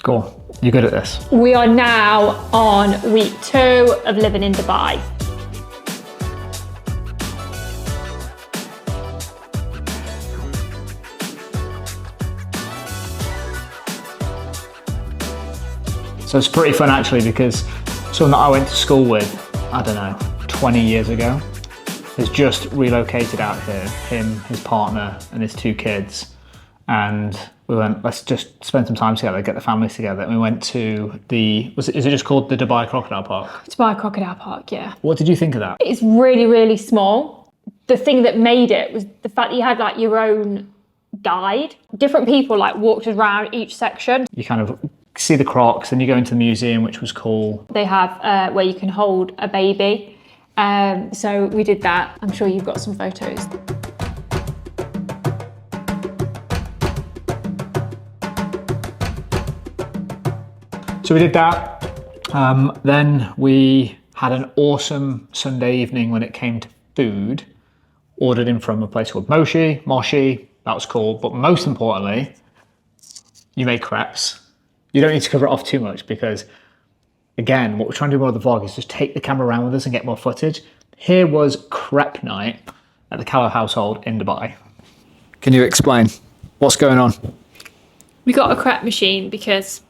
Go on, you're good at this. We are now on week 2 of living in Dubai. So it's pretty fun actually, because someone that I went to school with, I don't know, 20 years ago, has just relocated out here, him, his partner and his 2 kids. And we went, let's just spend some time together, get the families together. And we went to is it just called the Dubai Crocodile Park? Dubai Crocodile Park, yeah. What did you think of that? It's really, really small. The thing that made it was the fact that you had like your own guide. Different people like walked around each section. You kind of see the crocs, then you go into the museum, which was cool. They have where you can hold a baby. So we did that. I'm sure you've got some photos. So we did that. Then we had an awesome Sunday evening when it came to food. Ordered in from a place called Moshi, that was cool. But most importantly, you made crepes. You don't need to cover it off too much because, again, what we're trying to do more of the vlog is just take the camera around with us and get more footage. Here was crepe night at the Callow household in Dubai. Can you explain what's going on? We got a crepe machine because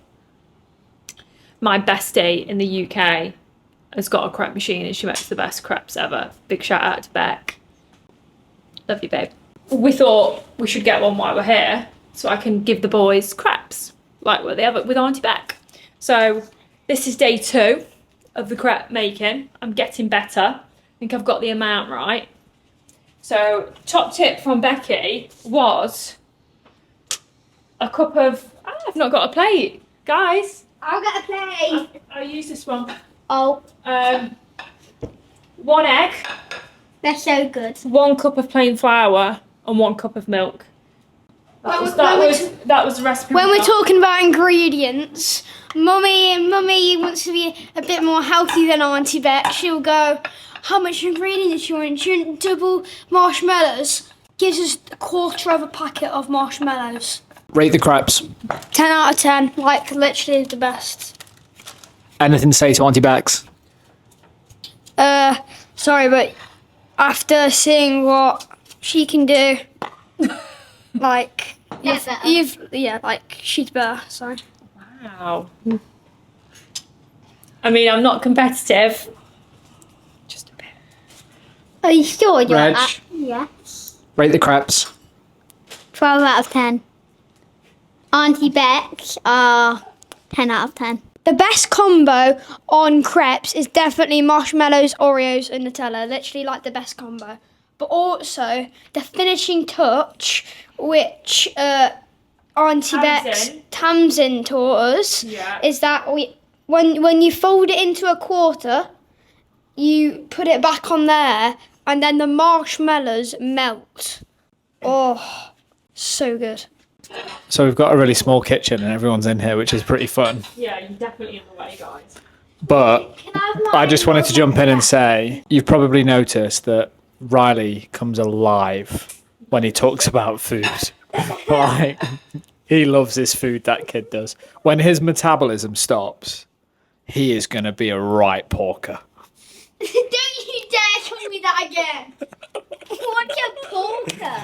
my bestie in the UK has got a crepe machine and she makes the best crepes ever. Big shout out to Bec. Love you, babe. We thought we should get one while we're here so I can give the boys crepes like what they have with Auntie Bec. So this is day 2 of the crepe making. I'm getting better. I think I've got the amount right. So top tip from Becky was a cup of, I've not got a plate, guys. I'll get a plate. I'll use this one. Oh. 1 egg. They're so good. 1 cup of plain flour and 1 cup of milk. That was the recipe. When we're talking about ingredients, Mummy wants to be a bit more healthy than Auntie Bec. She'll go, how much ingredients do you want? Do you want double marshmallows? Gives us a quarter of a packet of marshmallows. Rate the crepes. 10 out of 10, like literally the best. Anything to say to Auntie Bec's? Sorry, but after seeing what she can do, like, she's better, so. Wow. I mean, I'm not competitive. Just a bit. Are you sure you're Reg. Yes. Rate the crepes. 12 out of 10. Auntie Bec, 10 out of 10. The best combo on crepes is definitely marshmallows, Oreos and Nutella. Literally like the best combo. But also the finishing touch, which Auntie Bec's Tamsin taught us, is that when you fold it into a quarter, you put it back on there and then the marshmallows melt. Oh, so good. So we've got a really small kitchen and everyone's in here, which is pretty fun. Yeah, you're definitely in the way, guys. But I just wanted to jump in and say, you've probably noticed that Riley comes alive when he talks about food. Like, he loves his food, that kid does. When his metabolism stops, he is going to be a right porker. Don't you dare tell me that again. What's a porker?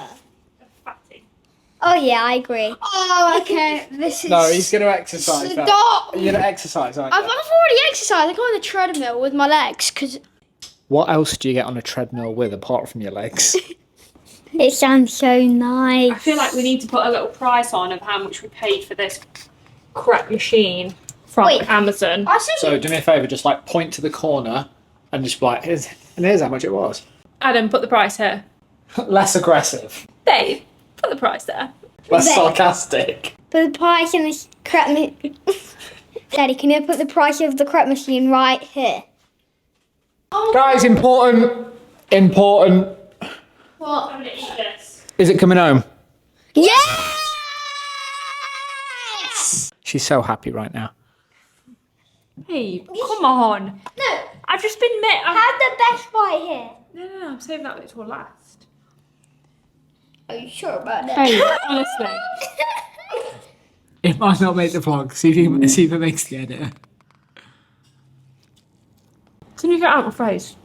Oh yeah, I agree. Oh, okay. This is. No, he's going to exercise. Stop! You're going to exercise, aren't you? I've already exercised. I go on the treadmill with my legs because. What else do you get on a treadmill with apart from your legs? It sounds so nice. I feel like we need to put a little price on of how much we paid for this crepe machine from Amazon. So do me a favour, just like point to the corner and just be like, here's how much it was. Adam, put the price here. Less aggressive. Dave, put the price there. Less sarcastic. Put the price in the crepe machine. Daddy, can you put the price of the crepe machine right here? Guys, important. What? I'm gonna eat this. Is it coming home? Yes! She's so happy right now. Hey, come on. No. I've just been met. Have the best bite here. No, I'm saving that bit till last. Are you sure about that? Hey, honestly. It might not make the vlog. See if it makes the edit. Can you get out my face?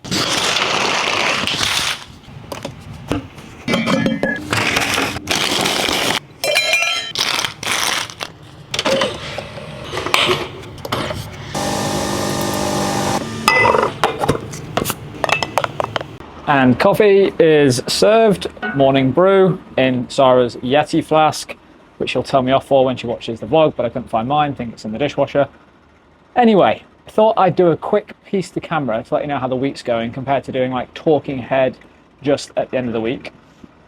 And coffee is served, morning brew, in Sarah's Yeti flask, which she'll tell me off for when she watches the vlog, but I couldn't find mine, think it's in the dishwasher. Anyway, I thought I'd do a quick piece to camera to let you know how the week's going compared to doing like talking head just at the end of the week.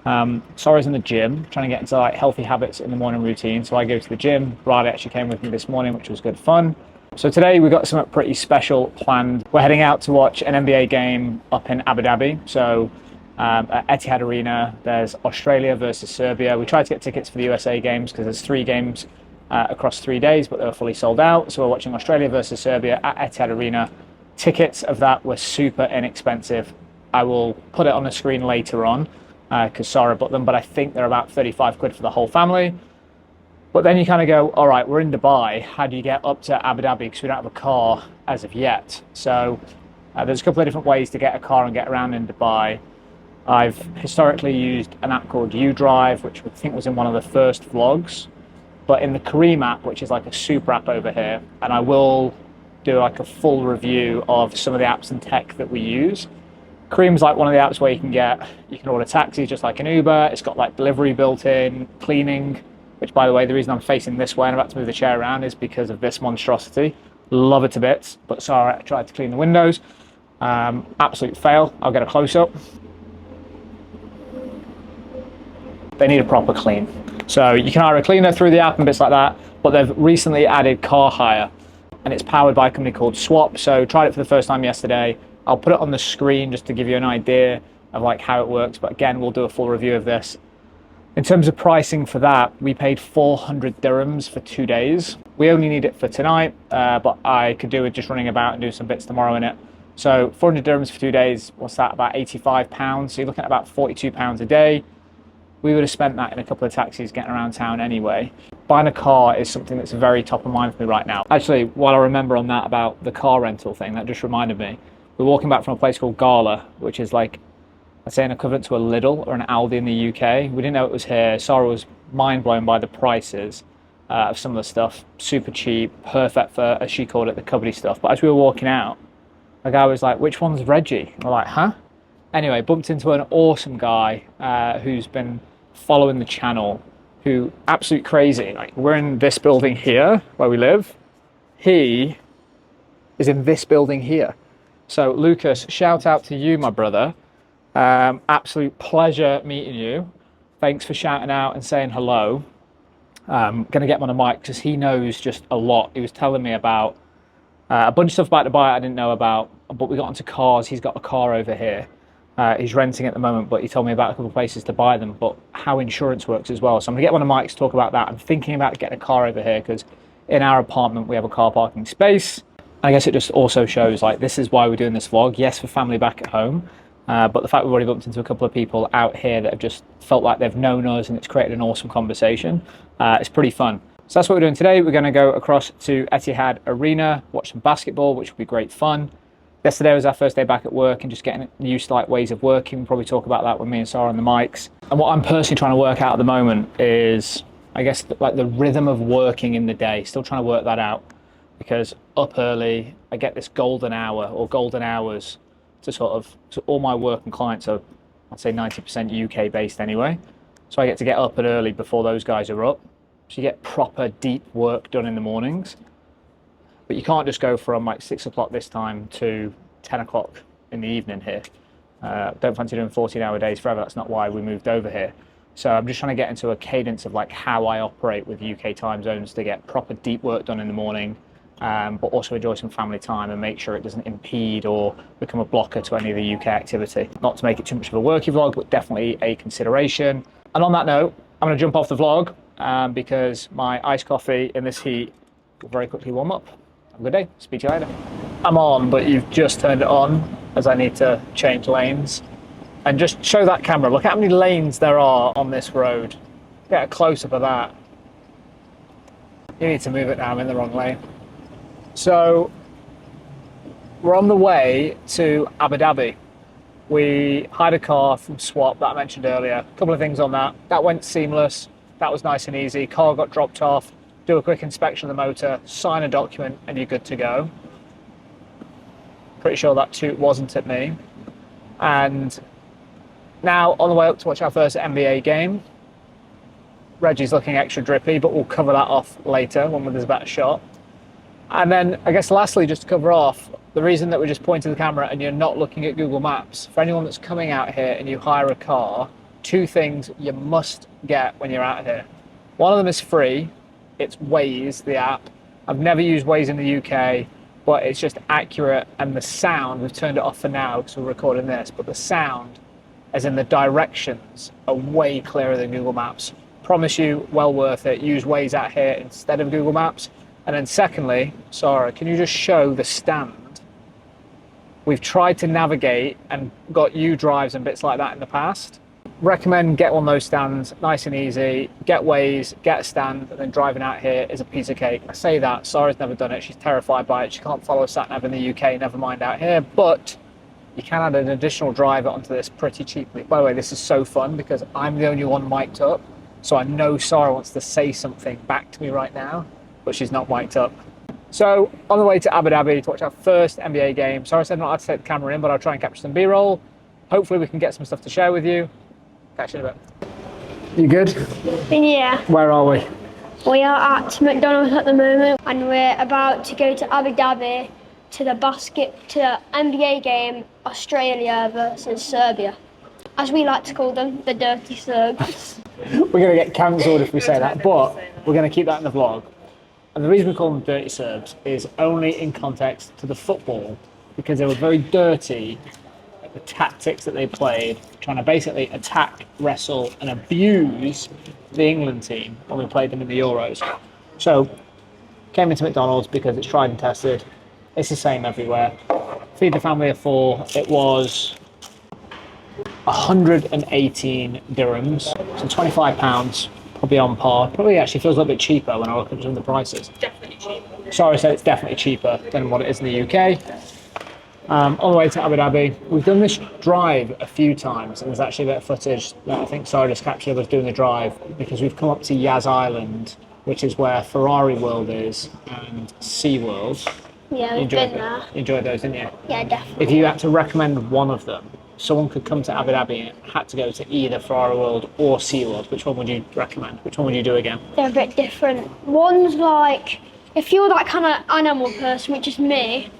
Sarah's in the gym, trying to get into like healthy habits in the morning routine, so I go to the gym. Riley actually came with me this morning, which was good fun. So today we've got something pretty special planned. We're heading out to watch an NBA game up in Abu Dhabi. So at Etihad Arena, there's Australia versus Serbia. We tried to get tickets for the USA games because there's 3 games across 3 days, but they were fully sold out. So we're watching Australia versus Serbia at Etihad Arena. Tickets of that were super inexpensive. I will put it on the screen later on because Sarah bought them, but I think they're about 35 quid for the whole family. But then you kind of go, all right, we're in Dubai. How do you get up to Abu Dhabi? Because we don't have a car as of yet. So there's a couple of different ways to get a car and get around in Dubai. I've historically used an app called UDrive, which I think was in one of the first vlogs. But in the Crepe app, which is like a super app over here, and I will do like a full review of some of the apps and tech that we use. Crepe's like one of the apps where you can order taxis just like an Uber. It's got like delivery built in, cleaning, which by the way, the reason I'm facing this way and I'm about to move the chair around is because of this monstrosity. Love it to bits, but Sarah tried to clean the windows. Absolute fail. I'll get a close up. They need a proper clean. So you can hire a cleaner through the app and bits like that, but they've recently added car hire and it's powered by a company called Swap. So tried it for the first time yesterday. I'll put it on the screen just to give you an idea of like how it works. But again, we'll do a full review of this. In terms of pricing for that, we paid 400 dirhams for 2 days. We only need it for tonight, but I could do with just running about and do some bits tomorrow in it. So 400 dirhams for 2 days, what's that, about 85 pounds? So you're looking at about 42 pounds a day. We would have spent that in a couple of taxis getting around town anyway. Buying a car is something that's very top of mind for me right now. Actually, while I remember on that about the car rental thing, that just reminded me. We're walking back from a place called Gala, which is like, I'd say an equivalent to a Lidl or an Aldi in the UK. We didn't know it was here. Sarah was mind blown by the prices of some of the stuff. Super cheap, perfect for, as she called it, the cupboardy stuff. But as we were walking out, the guy was like, which one's Reggie? And we're like, huh? Anyway, bumped into an awesome guy who's been following the channel, who absolute crazy. Like, we're in this building here where we live. He is in this building here. So Lucas, shout out to you, my brother. Absolute pleasure meeting you. Thanks for shouting out and saying hello. Gonna get him on a mic because he knows just a lot. He was telling me about a bunch of stuff about Dubai I didn't know about, but we got onto cars. He's got a car over here. He's renting at the moment, but he told me about a couple of places to buy them, but how insurance works as well. So I'm gonna get one of Mike's to talk about that. I'm thinking about getting a car over here because in our apartment we have a car parking space. I guess it just also shows like this is why we're doing this vlog. Yes, for family back at home, but the fact we've already bumped into a couple of people out here that have just felt like they've known us and it's created an awesome conversation. It's pretty fun. So that's what we're doing today. We're going to go across to Etihad Arena, watch some basketball, which will be great fun. Yesterday was our first day back at work and just getting used to like ways of working. We'll probably talk about that with me and Sarah on the mics. And what I'm personally trying to work out at the moment is, I guess, like the rhythm of working in the day. Still trying to work that out because up early, I get this golden hour or golden hours to sort of, so all my work and clients are, I'd say 90% UK based anyway. So I get to get up and early before those guys are up. So you get proper deep work done in the mornings. But you can't just go from like 6 o'clock this time to 10 o'clock in the evening here. Don't fancy doing 14-hour days forever. That's not why we moved over here. So I'm just trying to get into a cadence of like how I operate with UK time zones to get proper deep work done in the morning, but also enjoy some family time and make sure it doesn't impede or become a blocker to any of the UK activity. Not to make it too much of a worky vlog, but definitely a consideration. And on that note, I'm going to jump off the vlog because my iced coffee in this heat will very quickly warm up. Have a good day. Speak to you later. I'm on, but you've just turned it on as I need to change lanes. And just show that camera. Look how many lanes there are on this road. Get a close-up of that. You need to move it now, I'm in the wrong lane. So, we're on the way to Abu Dhabi. We hired a car from Swap that I mentioned earlier. A couple of things on that. That went seamless. That was nice and easy. Car got dropped off. Do a quick inspection of the motor, sign a document, and you're good to go. Pretty sure that toot wasn't at me. And now on the way up to watch our first NBA game. Reggie's looking extra drippy, but we'll cover that off later when there's a better shot. And then I guess lastly, just to cover off, the reason that we're just pointing the camera and you're not looking at Google Maps, for anyone that's coming out here and you hire a car, 2 things you must get when you're out here. One of them is free. It's Waze, the app. I've never used Waze in the UK, but it's just accurate, and the sound, we've turned it off for now because we're recording this, but the sound, as in the directions, are way clearer than Google Maps. Promise you, well worth it. Use Waze out here instead of Google Maps. And then secondly, Sarah, can you just show the stand? We've tried to navigate and got U-drives and bits like that in the past. Recommend get one of those stands, nice and easy. Get Waze, get a stand, and then driving out here is a piece of cake. I say that, Sarah's never done it. She's terrified by it. She can't follow a sat-nav in the UK, never mind out here. But you can add an additional driver onto this pretty cheaply. By the way, this is so fun because I'm the only one mic'd up. So I know Sarah wants to say something back to me right now, but she's not mic'd up. So on the way to Abu Dhabi to watch our first NBA game. Sarah said not allowed to take the camera in, but I'll try and capture some B-roll. Hopefully we can get some stuff to share with you. Catch you in a bit. You good? Yeah. Where are we? We are at McDonald's at the moment, and we're about to go to Abu Dhabi to the NBA game, Australia versus Serbia, as we like to call them, the dirty Serbs. We're going to get cancelled if we say that, but we're going to keep that in the vlog. And the reason we call them dirty Serbs is only in context to the football, because they were very dirty at the tactics that they played, trying to basically attack, wrestle and abuse the England team when we played them in the Euros. So, came into McDonald's because it's tried and tested. It's the same everywhere. Feed the family of 4. It was 118 dirhams, so £25, probably on par. Probably actually feels a little bit cheaper when I look at some of the prices. Definitely cheaper. Sorry, so it's definitely cheaper than what it is in the UK. On the way to Abu Dhabi, we've done this drive a few times, and there's actually a bit of footage that I think Sarah just captured of us doing the drive, because we've come up to Yas Island, which is where Ferrari World is, and Sea World. Yeah, we've been there. You enjoyed those, didn't you? Yeah, definitely. If you had to recommend one of them, someone could come to Abu Dhabi and had to go to either Ferrari World or SeaWorld, which one would you recommend? Which one would you do again? They're a bit different. One's like, if you're that kind of animal person, which is me,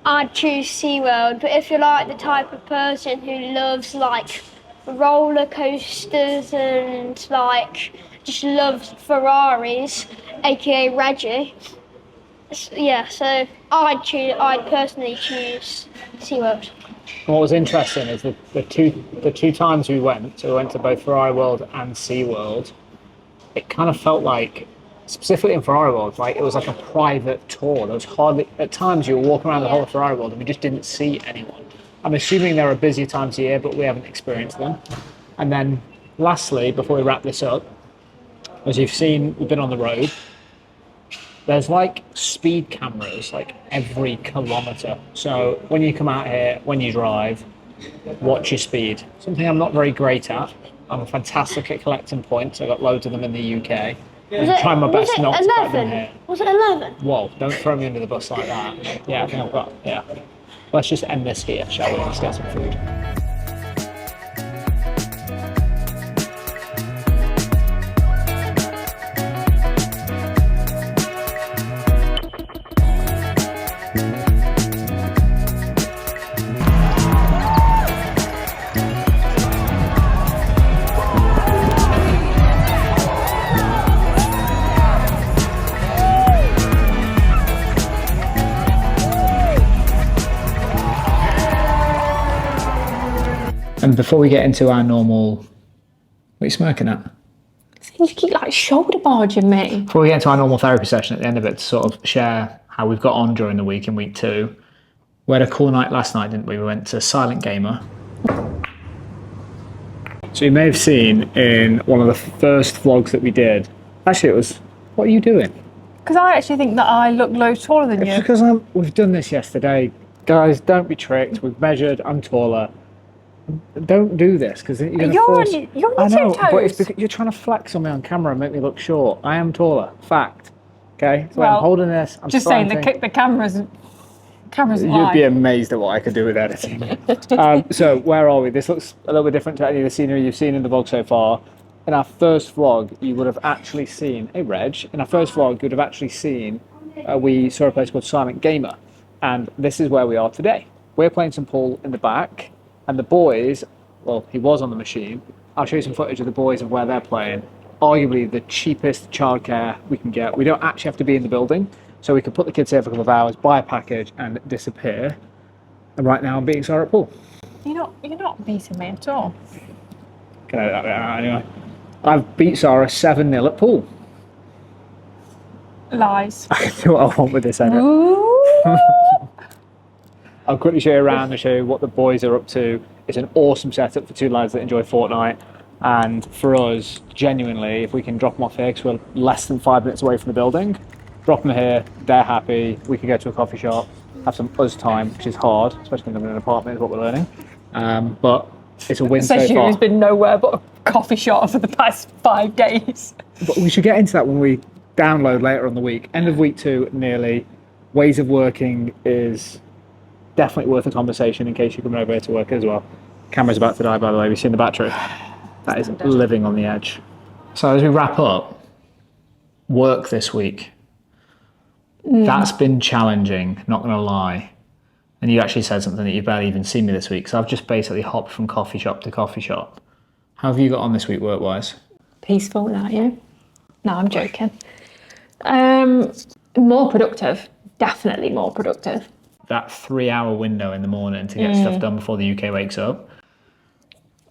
I'd choose SeaWorld. But if you're like the type of person who loves like roller coasters and like just loves Ferraris, aka Reggie, yeah, so I'd personally choose SeaWorld. And what was interesting is the two times we went, so we went to both Ferrari World and SeaWorld, it kind of felt like, specifically in Ferrari World, like it was like a private tour. There was hardly, at times you were walking around the whole of Ferrari World and we just didn't see anyone. I'm assuming there are busier times a year, but we haven't experienced them. And then lastly, before we wrap this up, as you've seen, we've been on the road. There's like speed cameras like every kilometre. So when you come out here, when you drive, watch your speed. Something I'm not very great at. I'm fantastic at collecting points. I got loads of them in the UK. I'm trying my best not to get them here. Was it 11? Whoa, don't throw me under the bus like that. Yeah, I think I've got, yeah. Let's just end this here, shall we? Let's get some food. And before we get into our normal, what are you smirking at? You keep like shoulder barging me. Before we get into our normal therapy session at the end of it, to sort of share how we've got on during the week in week 2, we had a cool night last night, didn't we? We went to Silent Gamer. So you may have seen in one of the first vlogs that we did, actually it was, what are you doing? Because I actually think that I look loads taller than It's you. because we've done this yesterday. Guys, don't be tricked. We've measured. I'm taller. Don't do this because you're going to force... You're I on know, your tiptoes. but it's because you're trying to flex on me on camera and make me look short. I am taller. Fact. Okay? So I'm holding this. I'm just slanting. saying the camera's You'd live. be amazed at what I could do with editing. So where are we? This looks a little bit different to any of the scenery you've seen in the vlog so far. In our first vlog, you would have actually seen... Hey, Reg. In our first vlog, you would have actually seen... we saw a place called Silent Gamer. And this is where we are today. We're playing some pool in the back. And the boys... Well, he was on the machine. I'll show you some footage of the boys of where they're playing. Arguably the cheapest childcare we can get. We don't actually have to be in the building. So we could put the kids here for a couple of hours, buy a package and disappear. And right now I'm beating Sarah at pool. You're not beating me at all. Can I edit that out anyway? I've beat Sarah 7-0 at pool. Lies. I can do what I want with this edit. I'll quickly show you around and show you what the boys are up to. It's an awesome setup for two lads that enjoy Fortnite. And for us, genuinely, if we can drop them off here, because we're less than 5 minutes away from the building, drop them here, they're happy, we can go to a coffee shop, have some us time, which is hard, especially living in an apartment is what we're learning. But it's a win so Especially far. who's been nowhere but a coffee shop for the past 5 days. But we should get into that when we download later on the week. End of week 2, nearly. Ways of working is definitely worth a conversation in case you're coming over here to work as well. Camera's about to die, by the way. We've seen the battery. That is living on the edge. So as we wrap up, work this week. That's been challenging, not going to lie. And you actually said something that you've barely even seen me this week. So I've just basically hopped from coffee shop to coffee shop. How have you got on this week work-wise? Peaceful, not you? No, I'm joking. More productive. Definitely more productive. That 3-hour window in the morning to get stuff done before the UK wakes up.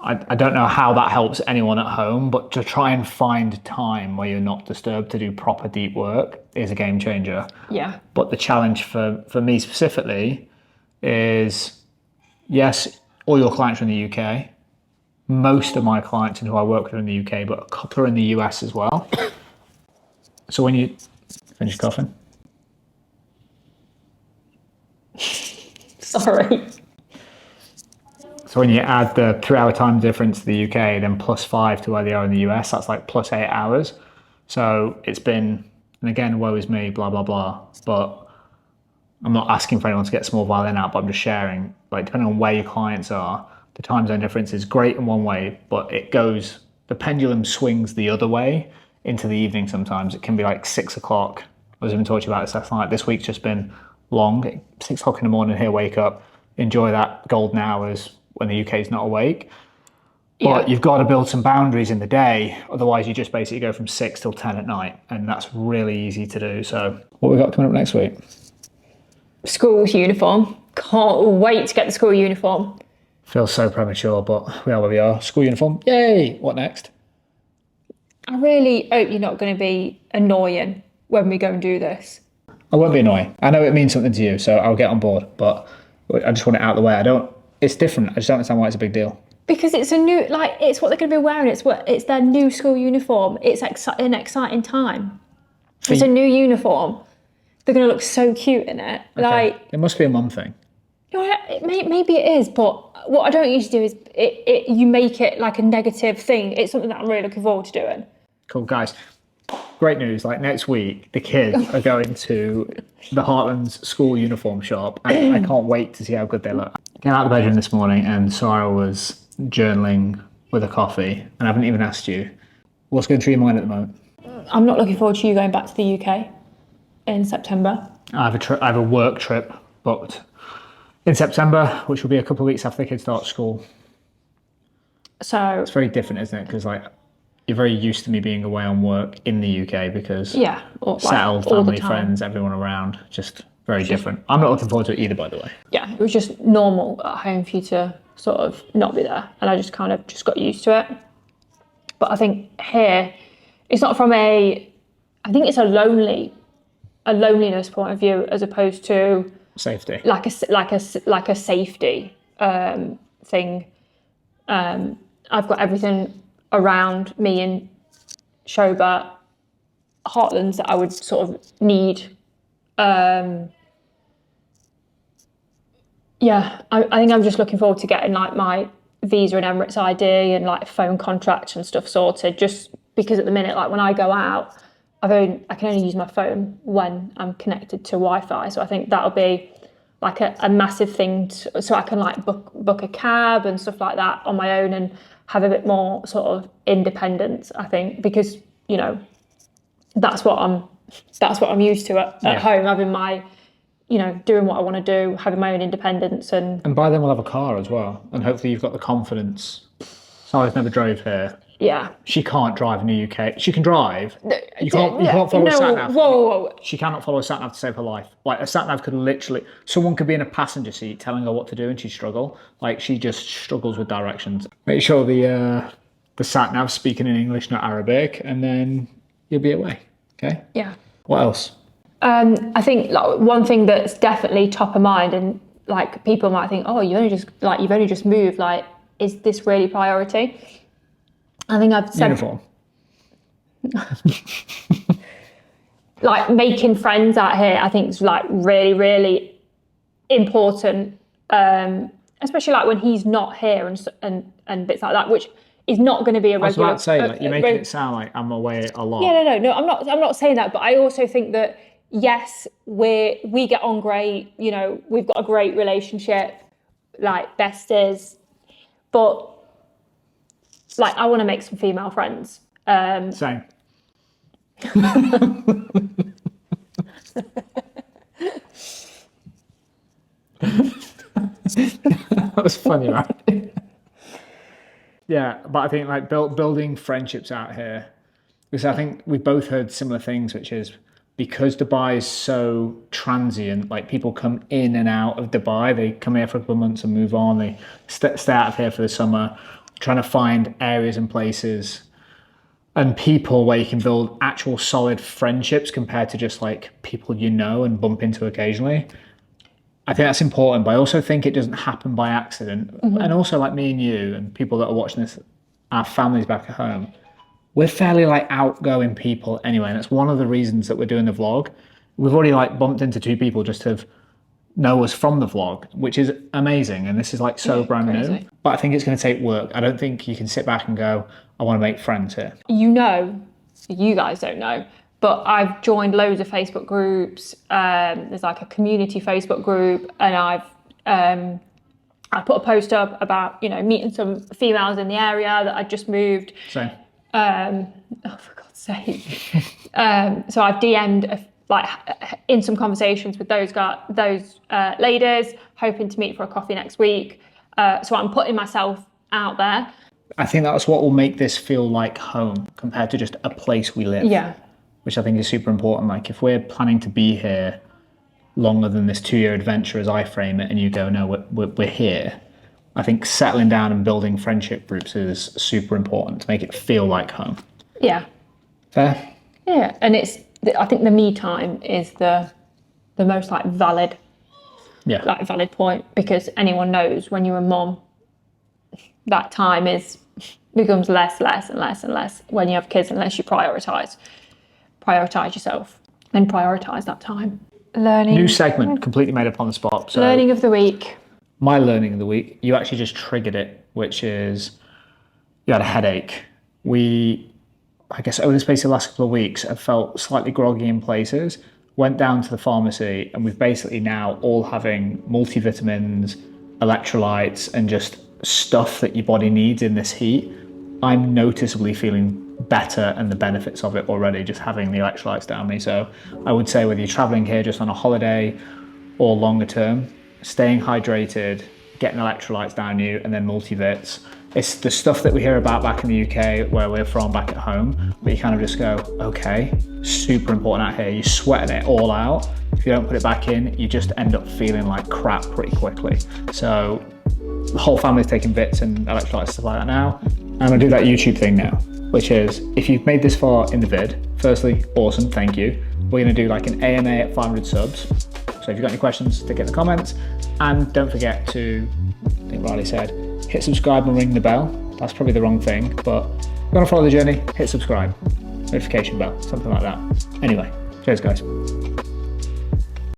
I don't know how that helps anyone at home, but to try and find time where you're not disturbed to do proper deep work is a game changer. Yeah. But the challenge for me specifically is, yes, all your clients are in the UK. Most of my clients and who I work with are in the UK, but a couple are in the US as well. So when you finish coughing. Sorry. So when you add the 3-hour time difference to the UK, then +5 to where they are in the US, that's like +8 hours. So it's been, and again, woe is me, blah, blah, blah. But I'm not asking for anyone to get a small violin out, but I'm just sharing, like, depending on where your clients are, the time zone difference is great in one way, but it goes, the pendulum swings the other way into the evening sometimes. It can be like 6 o'clock. I was even talking about this last night. This week's just been long. 6 o'clock in the morning here, wake up, enjoy that golden hours when the UK is not awake. But you've got to build some boundaries in the day. Otherwise, you just basically go from 6 till 10 at night. And that's really easy to do. So what we got coming up next week? School's uniform. Can't wait to get the school uniform. Feels so premature, but we are where we are. School uniform, yay! What next? I really hope you're not going to be annoying when we go and do this. I won't be annoying. I know it means something to you, so I'll get on board. But I just want it out of the way. It's different. I just don't understand why it's a big deal. Because it's a new, like, it's what they're going to be wearing. It's their new school uniform. It's an exciting time. It's a new uniform. They're going to look so cute in it. Okay. Like, it must be a mum thing. You know, maybe it is, but what I don't usually do is you make it like a negative thing. It's something that I'm really looking forward to doing. Cool, guys. Great news. Like next week, the kids are going to the Heartlands school uniform shop, and I can't wait to see how good they look. Came out of the bedroom this morning, and Sarah was journaling with a coffee, and I haven't even asked you. What's going through your mind at the moment? I'm not looking forward to you going back to the UK in September. I have a work trip booked in September, which will be a couple of weeks after the kids start school. So it's very different, isn't it? Because like you're very used to me being away on work in the UK because settled, family, friends, everyone around, just very different. I'm not looking forward to it either, by the way. Yeah, it was just normal at home for you to sort of not be there, and I just kind of just got used to it. But I think here, it's not from I think it's a loneliness point of view as opposed to safety, like a safety thing. I've got everything around me and Shoba heartlands that I would sort of need. Yeah, I think I'm just looking forward to getting like my visa and Emirates ID and like phone contract and stuff sorted, just because at the minute, like when I go out, I can only use my phone when I'm connected to Wi-Fi. So I think that'll be like a massive thing so I can like book a cab and stuff like that on my own and have a bit more sort of independence, I think, because, you know, that's what I'm used to at home, having my, you know, doing what I want to do, having my own independence. And by then we'll have a car as well. And hopefully you've got the confidence. Sally's never drove here. Yeah. She can't drive in the UK. She can drive. You can't follow a sat-nav. Whoa. She cannot follow a sat-nav to save her life. Like, a sat-nav could literally... Someone could be in a passenger seat telling her what to do and she'd struggle. Like, she just struggles with directions. Make sure the sat-nav's speaking in English, not Arabic, and then you'll be away. Okay? Yeah. What else? I think like one thing that's definitely top of mind, and like people might think, oh, you've only just moved. Like, is this really priority? I think I've said Uniform. Like making friends out here, I think is like really, really important. Especially like when he's not here and bits like that, which is not going to be a regular. I was about to say, like, you're making it sound like I'm away a lot. Yeah, no. I'm not saying that, but I also think that yes, we get on great. You know, we've got a great relationship, like besties, but like I want to make some female friends. Same. That was funny, right? Yeah, but I think like building friendships out here, because I think we've both heard similar things, which is because Dubai is so transient, like people come in and out of Dubai, they come here for a couple of months and move on, they stay out of here for the summer, trying to find areas and places and people where you can build actual solid friendships compared to just like people you know and bump into occasionally. I think that's important, but I also think it doesn't happen by accident. Mm-hmm. And also like me and you and people that are watching this, our families back at home, we're fairly like outgoing people anyway. And that's one of the reasons that we're doing the vlog. We've already like bumped into 2 people just to know us from the vlog, which is amazing. And this is like so brand new, but I think it's going to take work. I don't think you can sit back and go, I want to make friends here. You know, you guys don't know, but I've joined loads of Facebook groups. There's like a community Facebook group, and I put a post up about, you know, meeting some females in the area that I'd just moved. Same. Oh, for God's sake. So I've DM'd in some conversations with those ladies, hoping to meet for a coffee next week. So I'm putting myself out there. I think that's what will make this feel like home compared to just a place we live. Yeah. Which I think is super important. Like if we're planning to be here longer than this 2-year adventure as I frame it, and you go, no, we're here, I think settling down and building friendship groups is super important to make it feel like home. Yeah. Fair? Yeah, and I think the me time is the most like valid point, because anyone knows when you're a mom, that time becomes less and less when you have kids, unless you prioritize yourself and prioritize that time. Learning. New segment, completely made up on the spot. So learning of the week. My learning of the week, you actually just triggered it, which is you had a headache. I guess over the space of the last couple of weeks, have felt slightly groggy in places, went down to the pharmacy, and we've basically now all having multivitamins, electrolytes, and just stuff that your body needs in this heat. I'm noticeably feeling better and the benefits of it already, just having the electrolytes down me. So I would say whether you're traveling here just on a holiday or longer term, staying hydrated, getting electrolytes down you, and then multivits. It's the stuff that we hear about back in the UK, where we're from back at home, but you kind of just go, okay, super important out here. You're sweating it all out. If you don't put it back in, you just end up feeling like crap pretty quickly. So the whole family's taking bits and electrolytes, stuff like that now. I'm gonna do that YouTube thing now, which is, if you've made this far in the vid, firstly, awesome, thank you. We're gonna do like an AMA at 500 subs. So if you've got any questions, stick it in the comments. And don't forget to, I think Riley said, hit subscribe and ring the bell. That's probably the wrong thing, but if you want to follow the journey, hit subscribe, notification bell, something like that. Anyway, cheers guys.